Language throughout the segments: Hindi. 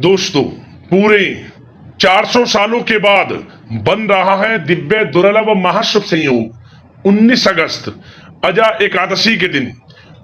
दोस्तों, पूरे 400 सालों के बाद बन रहा है दिव्य दुर्लभ महाशुभ संयोग 19 अगस्त अजा एकादशी के दिन।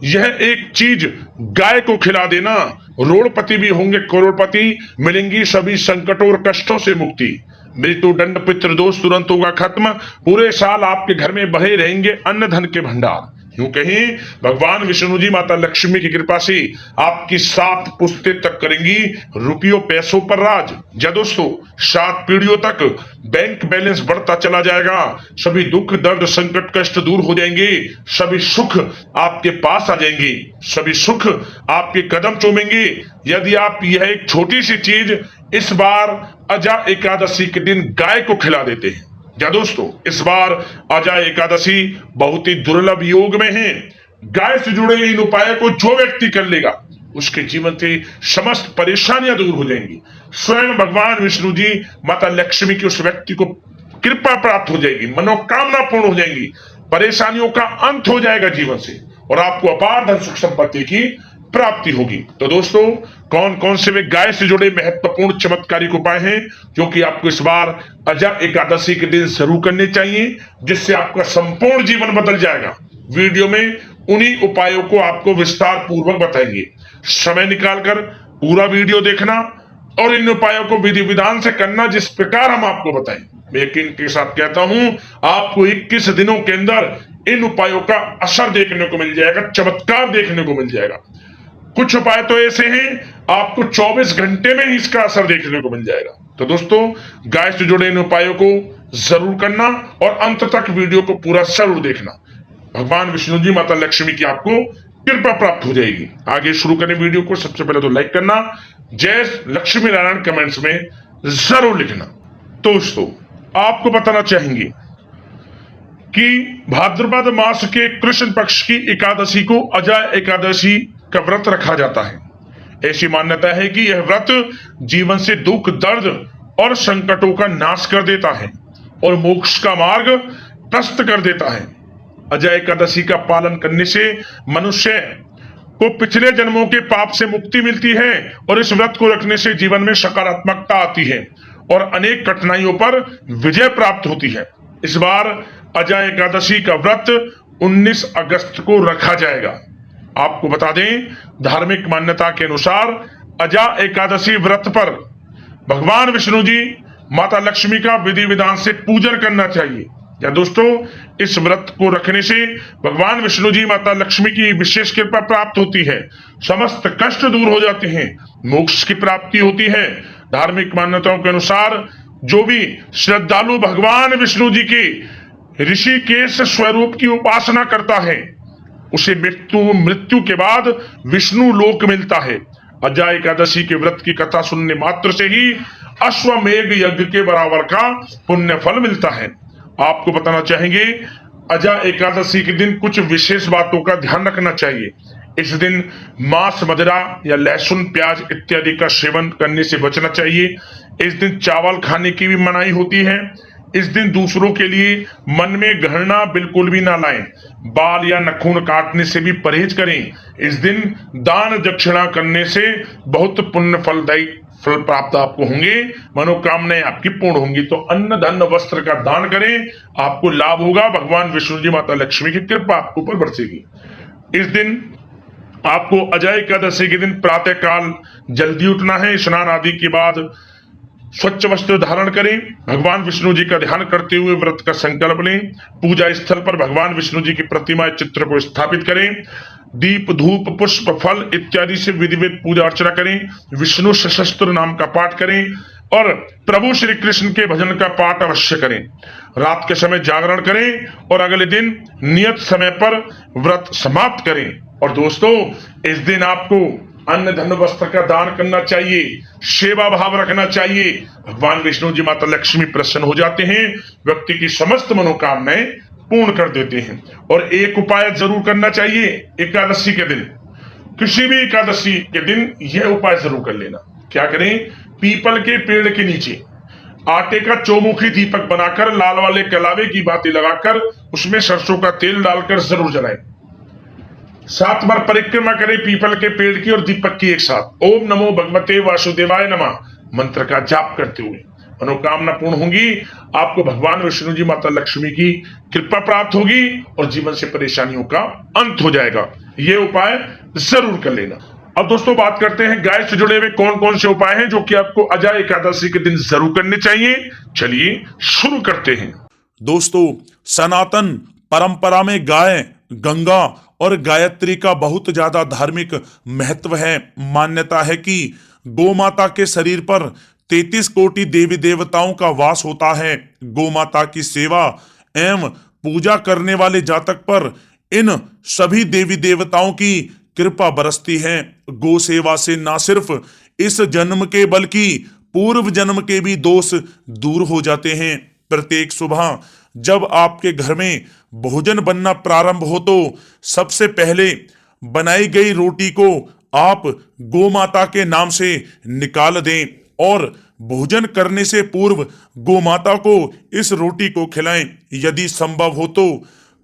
यह एक चीज गाय को खिला देना, रोड़पति भी होंगे करोड़पति, मिलेंगी सभी संकटों और कष्टों से मुक्ति। मृत्यु दंड पितृ दोष तुरंत होगा खत्म, पूरे साल आपके घर में बहे रहेंगे अन्न धन के भंडार। यूं कहीं भगवान विष्णु जी माता लक्ष्मी की कृपा से आपकी 7 पुश्तें तक करेंगी रुपयों पैसों पर राज। या दोस्तों, 7 पीढ़ियों तक बैंक बैलेंस बढ़ता चला जाएगा, सभी दुख दर्द संकट कष्ट दूर हो जाएंगे, सभी सुख आपके पास आ जाएंगे, सभी सुख आपके कदम चूमेंगे यदि आप यह एक छोटी सी चीज इस बार अजा एकादशी के दिन गाय को खिला देते हैं। या दोस्तों, इस बार अजा एकादशी बहुत ही दुर्लभ योग में है। गाय से जुड़े इन उपायों को जो व्यक्ति कर लेगा उसके जीवन से समस्त परेशानियां दूर हो जाएंगी। स्वयं भगवान विष्णु जी माता लक्ष्मी की उस व्यक्ति को कृपा प्राप्त हो जाएगी, मनोकामना पूर्ण हो जाएंगी, परेशानियों का अंत हो जाएगा जीवन से और आपको अपार धन सुख संपत्ति की प्राप्ति होगी। तो दोस्तों, कौन कौन से वे गाय से जुड़े महत्वपूर्ण चमत्कारिक उपाय हैं जो कि आपको इस बार अजा एकादशी के दिन जरूर करने चाहिए, जिससे आपका संपूर्ण जीवन बदल जाएगा। वीडियो में उन्हीं उपायों को आपको विस्तार पूर्वक बताएंगे। समय निकालकर पूरा वीडियो देखना और इन उपायों को विधि विधान से करना जिस प्रकार हम आपको बताएं। मैं यकीन के साथ कहता हूं, आपको 21 दिनों के अंदर इन उपायों का असर देखने को मिल जाएगा, चमत्कार देखने को मिल जाएगा। कुछ उपाय तो ऐसे हैं आपको 24 घंटे में ही इसका असर देखने को मिल जाएगा। तो दोस्तों, गाय से जुड़े इन उपायों को जरूर करना और अंत तक वीडियो को पूरा जरूर देखना। भगवान विष्णु जी माता लक्ष्मी की आपको कृपा प्राप्त हो जाएगी। आगे शुरू करें वीडियो को। सबसे पहले तो लाइक करना, जय लक्ष्मी नारायण कमेंट्स में जरूर लिखना। दोस्तों, आपको बताना चाहेंगे कि भाद्रपद मास के कृष्ण पक्ष की एकादशी को अजा एकादशी का व्रत रखा जाता है। ऐसी मान्यता है कि यह व्रत जीवन से दुख दर्द और संकटों का नाश कर देता है और मोक्ष का मार्ग प्रशस्त कर देता है। अजा एकादशी का पालन करने से मनुष्य को पिछले जन्मों के पाप से मुक्ति मिलती है और इस व्रत को रखने से जीवन में सकारात्मकता आती है और अनेक कठिनाइयों पर विजय प्राप्त होती है। इस बार अजा एकादशी का व्रत 19 अगस्त को रखा जाएगा। आपको बता दें, धार्मिक मान्यता के अनुसार अजा एकादशी व्रत पर भगवान विष्णु जी माता लक्ष्मी का विधि विधान से पूजन करना चाहिए। या दोस्तों, इस व्रत को रखने से भगवान विष्णु जी माता लक्ष्मी की विशेष कृपा प्राप्त होती है, समस्त कष्ट दूर हो जाते हैं, मोक्ष की प्राप्ति होती है। धार्मिक मान्यताओं के अनुसार जो भी श्रद्धालु भगवान विष्णु जी के ऋषिकेश स्वरूप की उपासना करता है उसे मृत्यु के बाद विष्णु लोक मिलता है। अजा एकादशी के व्रत की कथा सुनने मात्र से ही अश्वमेध यज्ञ के बराबर का पुण्य फल मिलता है। आपको बताना चाहेंगे, अजा एकादशी के दिन कुछ विशेष बातों का ध्यान रखना चाहिए। इस दिन मांस मदिरा या लहसुन प्याज इत्यादि का सेवन करने से बचना चाहिए। इस दिन चावल खाने की भी मनाही होती है। इस दिन दूसरों के लिए मन में घृणा बिल्कुल भी ना लाएं। बाल या नखून काटने से भी परहेज करें। इस दिन दान दक्षिणा करने से बहुत पुण्य फलदायी फल प्राप्त आपको होंगे, मनोकामनाएं आपकी पूर्ण होंगी। तो अन्न धन वस्त्र का दान करें, आपको लाभ होगा। भगवान विष्णु जी माता लक्ष्मी की कृपा आपके ऊपर बरसेगी। इस दिन आपको अजा एकादशी के दिन प्रातः काल जल्दी उठना है, स्नान आदि के बाद स्वच्छ वस्त्र धारण करें, भगवान विष्णु जी का ध्यान करते हुए व्रत का संकल्प लें। पूजा स्थल पर भगवान विष्णु जी की प्रतिमा चित्र को स्थापित करें। दीप धूप पुष्प फल इत्यादि से विधिवत पूजा अर्चना करें। विष्णु सहस्त्र नाम का पाठ करें और प्रभु श्री कृष्ण के भजन का पाठ अवश्य करें। रात के समय जागरण करें और अगले दिन नियत समय पर व्रत समाप्त करें। और दोस्तों, इस दिन आपको अन्न धन वस्त्र का दान करना चाहिए, सेवा भाव रखना चाहिए। भगवान विष्णु जी माता लक्ष्मी प्रसन्न हो जाते हैं, व्यक्ति की समस्त मनोकामनाएं पूर्ण कर देते हैं। और एक उपाय जरूर करना चाहिए एकादशी के दिन, किसी भी एकादशी के दिन यह उपाय जरूर कर लेना। क्या करें? पीपल के पेड़ के नीचे आटे का चौमुखी दीपक बनाकर लाल वाले कलावे की बाती लगाकर उसमें सरसों का तेल डालकर जरूर जलाएं। 7 बार परिक्रमा करें पीपल के पेड़ की और दीपक की एक साथ। ओम नमो भगवते वासुदेवाय नमः मंत्र का जाप करते हुए मनोकामना पूर्ण होगी। आपको भगवान विष्णु जी, माता लक्ष्मी की कृपा प्राप्त होगी और जीवन से परेशानियों का अंत हो जाएगा। ये उपाय जरूर कर लेना। अब दोस्तों बात करते हैं गाय से जुड़े हुए कौन कौन से उपाय हैं जो कि आपको अजा एकादशी के दिन जरूर करने चाहिए। चलिए शुरू करते हैं। दोस्तों, सनातन परंपरा में गाय, गंगा और गायत्री का बहुत ज्यादा धार्मिक महत्व है। मान्यता है कि गौ माता के शरीर पर 33 कोटि देवी देवताओं का वास होता है। गौ माता की सेवा एवं पूजा करने वाले जातक पर इन सभी देवी देवताओं की कृपा बरसती है। गौ सेवा से न सिर्फ इस जन्म के बल्कि पूर्व जन्म के भी दोष दूर हो जाते हैं। प्रत्येक सुबह जब आपके घर में भोजन बनना प्रारंभ हो तो सबसे पहले बनाई गई रोटी को आप गौ माता के नाम से निकाल दें और भोजन करने से पूर्व गौ माता को इस रोटी को खिलाएं। यदि संभव हो तो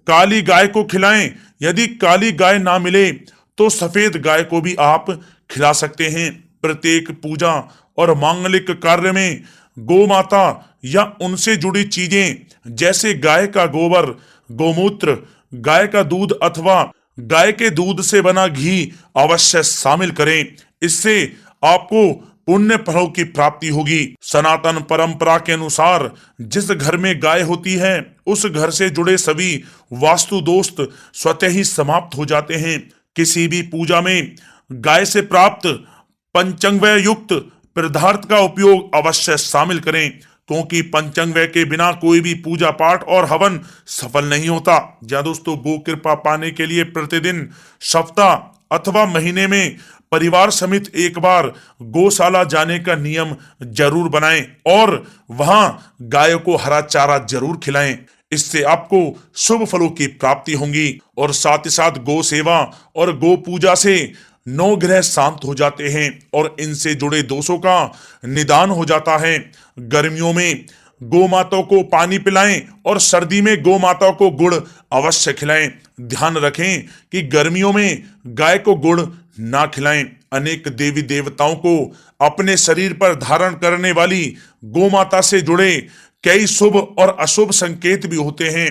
काली गाय को खिलाएं। यदि काली गाय ना मिले तो सफेद गाय को भी आप खिला सकते हैं। प्रत्येक पूजा और मांगलिक कार्य में गौ माता या उनसे जुड़ी चीजें जैसे गाय का गोबर, गोमूत्र, गाय का दूध अथवा गाय के दूध से बना घी अवश्य शामिल करें। इससे आपको पुण्य फलों की प्राप्ति होगी। सनातन परंपरा के अनुसार जिस घर में गाय होती है उस घर से जुड़े सभी वास्तु दोष स्वतः ही समाप्त हो जाते हैं। किसी भी पूजा में गाय से प्राप्त पंचांगव्य युक्त पदार्थ का उपयोग अवश्य शामिल करें, क्योंकि पंचांगव्य के बिना कोई भी पूजा पाठ और हवन सफल नहीं होता। या दोस्तों, गो कृपा पाने के लिए प्रतिदिन, सप्ताह अथवा महीने में परिवार समेत एक बार गौशाला जाने का नियम जरूर बनाएं और वहां गायों को हरा चारा जरूर खिलाएं। इससे आपको शुभ फलों की प्राप्ति होगी और साथ ही साथ गौ सेवा और गौ पूजा से 9 ग्रह शांत हो जाते हैं और इनसे जुड़े दोषों का निदान हो जाता है। गर्मियों में गौ माता को पानी पिलाएं और सर्दी में गौ माता को गुड़ अवश्य खिलाएं। ध्यान रखें कि गर्मियों में गाय को गुड़ ना खिलाएं। अनेक देवी देवताओं को अपने शरीर पर धारण करने वाली गौ माता से जुड़े कई शुभ और अशुभ संकेत भी होते हैं।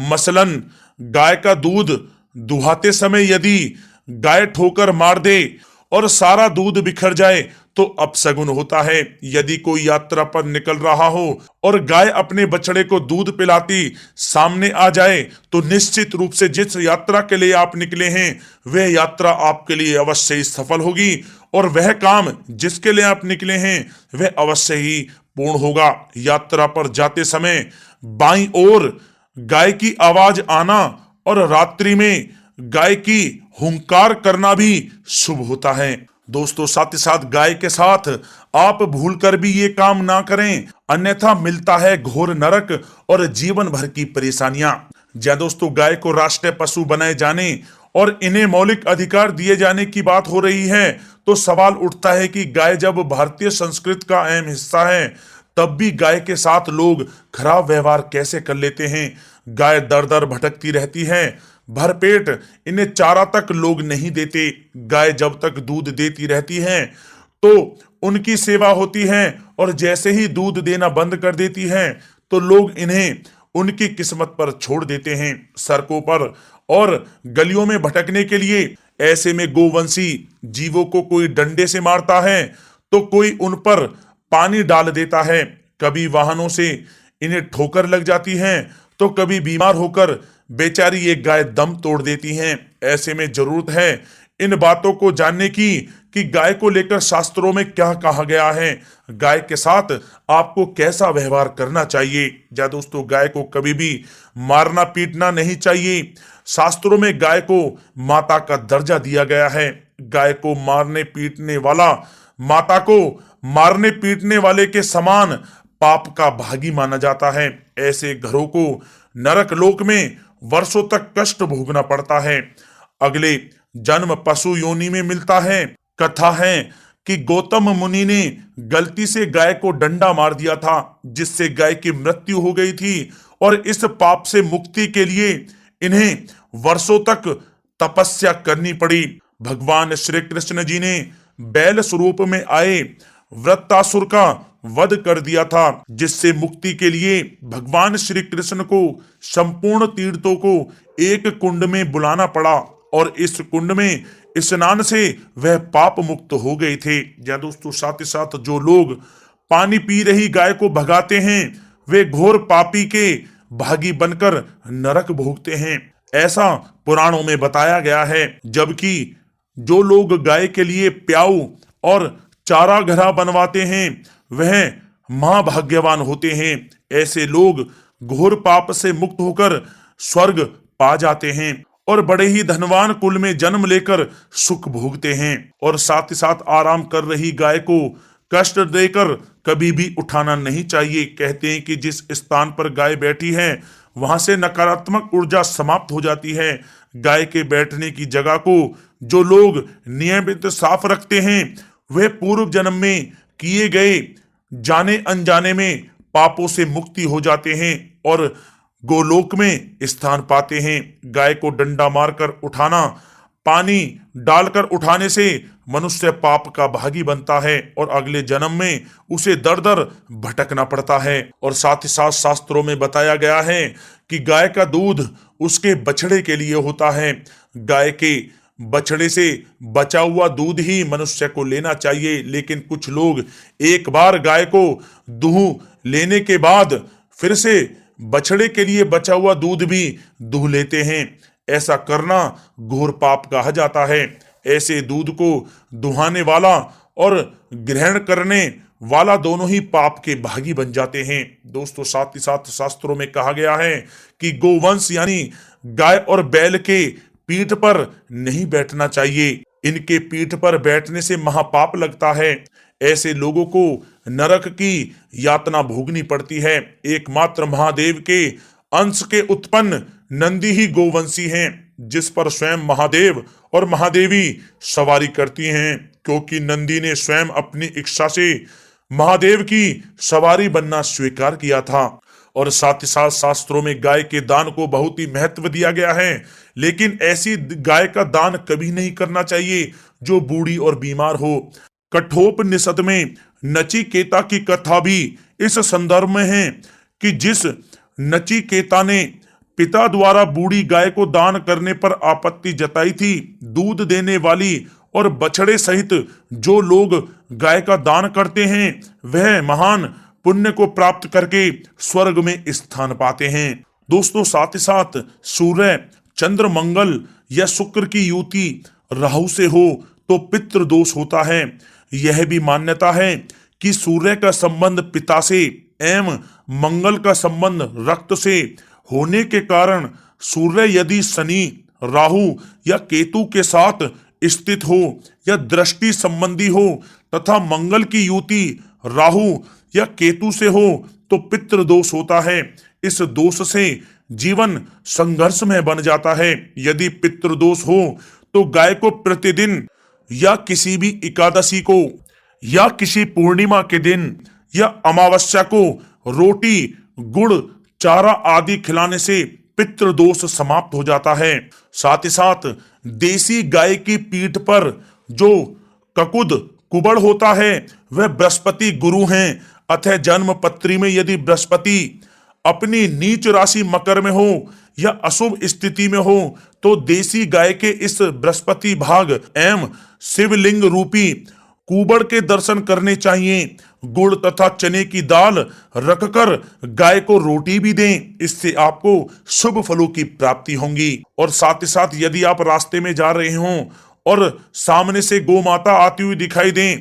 मसलन गाय का दूध दुहाते समय यदि गाय ठोकर मार दे और सारा दूध बिखर जाए तो अपशगुन होता है। यदि कोई यात्रा पर निकल रहा हो और गाय अपने बछड़े को दूध पिलाती सामने आ जाए तो निश्चित रूप से जिस यात्रा के लिए आप निकले हैं वह यात्रा आपके लिए अवश्य ही सफल होगी और वह काम जिसके लिए आप निकले हैं वह अवश्य ही पूर्ण होगा। यात्रा पर जाते समय बाईं ओर गाय की आवाज आना और रात्रि में गाय की हुंकार करना भी शुभ होता है। दोस्तों, साथ ही साथ गाय के साथ आप भूलकर भी ये काम ना करें, अन्यथा मिलता है घोर नरक और जीवन भर की परेशानियां। या दोस्तों, गाय को राष्ट्रीय पशु बनाए जाने और इन्हें मौलिक अधिकार दिए जाने की बात हो रही है तो सवाल उठता है कि गाय जब भारतीय संस्कृति का अहम हिस्सा है तब भी गाय के साथ लोग खराब व्यवहार कैसे कर लेते हैं। गाय दर दर भटकती रहती है, भरपेट इन्हें चारा तक लोग नहीं देते। गाय जब तक दूध देती रहती है तो उनकी सेवा होती है और जैसे ही दूध देना बंद कर देती है तो लोग इन्हें उनकी किस्मत पर छोड़ देते हैं, सड़कों पर और गलियों में भटकने के लिए। ऐसे में गोवंशी जीवों को कोई डंडे से मारता है तो कोई उन पर पानी डाल देता है। कभी वाहनों से इन्हें ठोकर लग जाती है तो कभी बीमार होकर बेचारी एक गाय दम तोड़ देती हैं। ऐसे में जरूरत है इन बातों को जानने की कि गाय को लेकर शास्त्रों में क्या कहा गया है, गाय के साथ आपको कैसा व्यवहार करना चाहिए। या दोस्तों, गाय को कभी भी मारना पीटना नहीं चाहिए। शास्त्रों में गाय को माता का दर्जा दिया गया है। गाय को मारने पीटने वाला माता को मारने पीटने वाले के समान पाप का भागी माना जाता है। ऐसे घरों को नरक लोक में वर्षों तक कष्ट भोगना पड़ता है। अगले जन्म पशु योनि में मिलता है। कथा है कि गौतम मुनि ने गलती से गाय को डंडा मार दिया था जिससे गाय की मृत्यु हो गई थी और इस पाप से मुक्ति के लिए इन्हें वर्षों तक तपस्या करनी पड़ी। भगवान श्री कृष्ण जी ने बैल स्वरूप में आए वृत्तासुर का वध कर दिया था, जिससे मुक्ति के लिए भगवान श्री कृष्ण को संपूर्ण तीर्थों को एक कुंड में बुलाना पड़ा और इस कुंड में स्नान से वह पाप मुक्त हो गए थे। या दोस्तों, साथ ही साथ जो लोग पानी पी रही गाय को भगाते हैं वे घोर पापी के भागी बनकर नरक भोगते हैं, ऐसा पुराणों में बताया गया है। जबकि जो लोग गाय के लिए प्याऊ और चारा घरा बनवाते हैं वह महाभाग्यवान होते हैं। ऐसे लोग घोर पाप से मुक्त होकर स्वर्ग पा जाते हैं और बड़े ही धनवान कुल में जन्म लेकर सुख भोगते हैं। और साथ ही साथ आराम कर रही गाय को कष्ट देकर कभी भी उठाना नहीं चाहिए। कहते हैं कि जिस स्थान पर गाय बैठी है वहां से नकारात्मक ऊर्जा समाप्त हो जाती है। गाय के बैठने की जगह को जो लोग नियमित साफ रखते हैं वे पूर्व जन्म में किए गए जाने अनजाने में पापों से मुक्ति हो जाते हैं और गोलोक में स्थान पाते हैं। गाय को डंडा मारकर उठाना, पानी डालकर उठाने से मनुष्य पाप का भागी बनता है और अगले जन्म में उसे दर दर भटकना पड़ता है। और साथ ही साथ शास्त्रों में बताया गया है कि गाय का दूध उसके बछड़े के लिए होता है। गाय के बछड़े से बचा हुआ दूध ही मनुष्य को लेना चाहिए, लेकिन कुछ लोग एक बार गाय को दूह लेने के बाद फिर से बछड़े के लिए बचा हुआ दूध भी दूह लेते हैं। ऐसा करना घोर पाप कहा जाता है। ऐसे दूध को दुहाने वाला और ग्रहण करने वाला दोनों ही पाप के भागी बन जाते हैं। दोस्तों, साथ ही साथ शास्त्रों में कहा गया है कि गोवंश यानी गाय और बैल के पीठ पर नहीं बैठना चाहिए। इनके पीठ पर बैठने से महापाप लगता है। ऐसे लोगों को नरक की यातना भोगनी पड़ती है। एकमात्र महादेव के अंश के उत्पन्न नंदी ही गोवंशी हैं, जिस पर स्वयं महादेव और महादेवी सवारी करती हैं, क्योंकि नंदी ने स्वयं अपनी इच्छा से महादेव की सवारी बनना स्वीकार किया था। और साथ ही साथ शास्त्रों में गाय के दान को बहुत ही महत्व दिया गया है, लेकिन ऐसी गाय का दान कभी नहीं करना चाहिए जो बूढ़ी और बीमार हो। कठोपनिषद में नचिकेता की कथा भी इस संदर्भ में है कि जिस नचिकेता ने पिता द्वारा बूढ़ी गाय को दान करने पर आपत्ति जताई थी, दूध देने वाली और बछड़े सहित जो लोग गाय का दान करते हैं वह महान पुण्य को प्राप्त करके स्वर्ग में स्थान पाते हैं। दोस्तों, साथ ही साथ सूर्य, चंद्र, मंगल या शुक्र की युति राहु से हो तो पितृ दोष होता है। यह भी मान्यता है कि सूर्य का संबंध पिता से एवं मंगल का संबंध रक्त से होने के कारण सूर्य यदि शनि, राहु या केतु के साथ स्थित हो या दृष्टि संबंधी हो तथा मंगल की युति राहु या केतु से हो तो पितृ दोष होता है। इस दोष से जीवन संघर्ष में बन जाता है। यदि पितृ दोष हो तो गाय को प्रतिदिन या किसी भी एकादशी को या किसी पूर्णिमा के दिन या अमावस्या को रोटी, गुड़, चारा आदि खिलाने से पितृ दोष समाप्त हो जाता है। साथ ही साथ देसी गाय की पीठ पर जो ककुद कुबड़ होता है वह बृहस्पति गुरु हैं। अतः जन्म पत्री में यदि बृहस्पति अपनी नीच राशि मकर में हो या अशुभ स्थिति में हो तो देसी गाय के इस बृहस्पति भाग एवं शिवलिंग रूपी कुबड़ के दर्शन करने चाहिए। गुड़ तथा चने की दाल रखकर गाय को रोटी भी दें, इससे आपको शुभ फलों की प्राप्ति होगी। और साथ ही साथ यदि आप रास्ते में जा रहे हों और सामने से गौ माता आती हुई दिखाई दें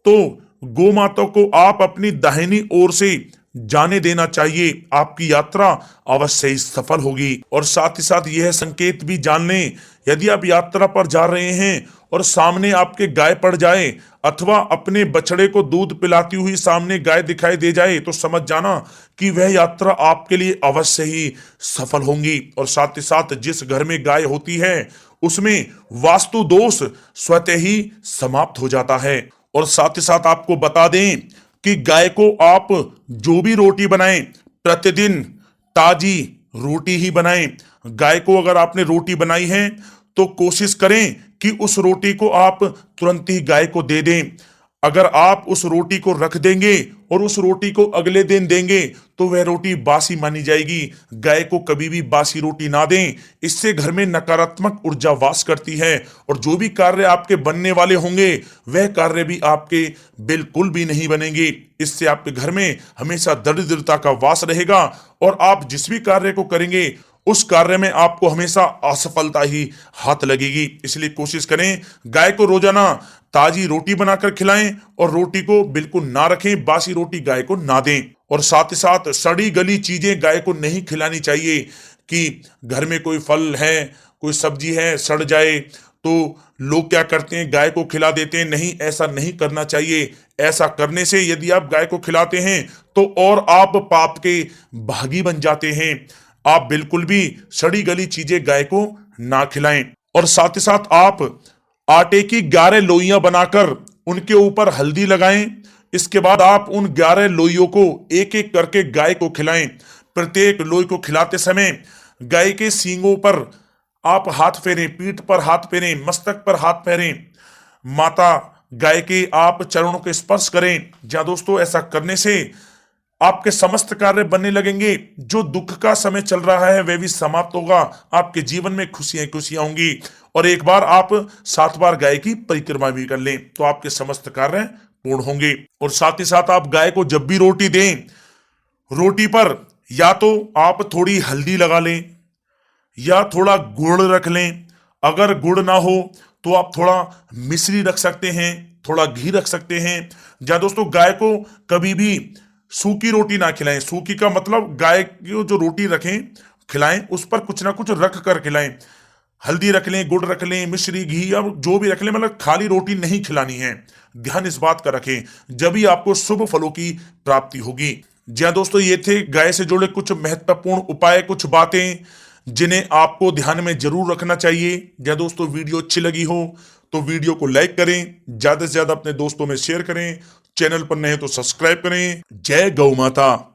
तो गौ माता को आप अपनी दाहिनी ओर से जाने देना चाहिए। आपकी यात्रा अवश्य ही सफल होगी। और साथ ही साथ यह संकेत भी जान लें, यदि आप यात्रा पर जा रहे हैं और सामने आपके गाय पड़ जाए अथवा अपने बछड़े को दूध पिलाती हुई सामने गाय दिखाई दे जाए तो समझ जाना कि वह यात्रा आपके लिए अवश्य ही सफल होगी। और साथ ही साथ जिस घर में गाय होती है उसमें वास्तु दोष स्वतः ही समाप्त हो जाता है। और साथ ही साथ आपको बता दें कि गाय को आप जो भी रोटी बनाएं प्रतिदिन ताजी रोटी ही बनाएं। गाय को अगर आपने रोटी बनाई है तो कोशिश करें कि उस रोटी को आप तुरंत ही गाय को दे दें। अगर आप उस रोटी को रख देंगे और उस रोटी को अगले दिन देंगे तो वह रोटी बासी मानी जाएगी। गाय को कभी भी बासी रोटी ना दें, इससे घर में नकारात्मक ऊर्जा वास करती है और जो भी कार्य आपके बनने वाले होंगे वह कार्य भी आपके बिल्कुल भी नहीं बनेंगे। इससे आपके घर में हमेशा दरिद्रता का वास रहेगा और आप जिस भी कार्य को करेंगे उस कार्य में आपको हमेशा असफलता ही हाथ लगेगी। इसलिए कोशिश करें गाय को रोजाना ताजी रोटी बनाकर खिलाएं और रोटी को बिल्कुल ना रखें, बासी रोटी गाय को ना दें। और साथ ही साथ सड़ी गली चीजें गाय को नहीं खिलानी चाहिए कि घर में कोई फल है, कोई सब्जी है, सड़ जाए तो लोग क्या करते हैं, गाय को खिला देते हैं। नहीं, ऐसा नहीं करना चाहिए। ऐसा करने से यदि आप गाय को खिलाते हैं तो और आप पाप के भागी बन जाते हैं। आप बिल्कुल भी सड़ी गली चीजें गाय को ना खिलाएं। और साथ ही साथ आप आटे की 11 लोइयां बनाकर उनके ऊपर हल्दी लगाएं। इसके बाद आप उन 11 लोइयों को एक एक करके गाय को खिलाएं। प्रत्येक लोई को खिलाते समय गाय के सींगों पर आप हाथ फेरें, पीठ पर हाथ फेरें, मस्तक पर हाथ फेरें, माता गाय के आप चरणों के स्पर्श करें। जहां दोस्तों ऐसा करने से आपके समस्त कार्य बनने लगेंगे। जो दुख का समय चल रहा है वह भी समाप्त होगा। आपके जीवन में खुशियां खुशियां होंगी। और एक बार आप 7 बार गाय की परिक्रमा भी कर लें तो आपके समस्त कार्य पूर्ण होंगे। और साथ ही साथ आप गाय को जब भी रोटी दें, रोटी पर या तो आप थोड़ी हल्दी लगा लें या थोड़ा गुड़ रख लें। अगर गुड़ ना हो तो आप थोड़ा मिश्री रख सकते हैं, थोड़ा घी रख सकते हैं। जहां दोस्तों गाय को कभी भी सूखी रोटी ना खिलाएं। सूखी का मतलब गाय की जो रोटी रखें खिलाएं उस पर कुछ ना कुछ रख कर खिलाएं। हल्दी रख लें, गुड़ रख लें, मिश्री, घी या जो भी रख लें, मतलब खाली रोटी नहीं खिलानी है। ध्यान इस बात का रखें, जब ही आपको शुभ फलों की प्राप्ति होगी। जी हाँ दोस्तों, ये थे गाय से जुड़े कुछ महत्वपूर्ण उपाय, कुछ बातें जिन्हें आपको ध्यान में जरूर रखना चाहिए। जी दोस्तों, वीडियो अच्छी लगी हो तो वीडियो को लाइक करें, ज्यादा से ज्यादा अपने दोस्तों में शेयर करें, चैनल पर नए तो सब्सक्राइब करें। जय गौ माता।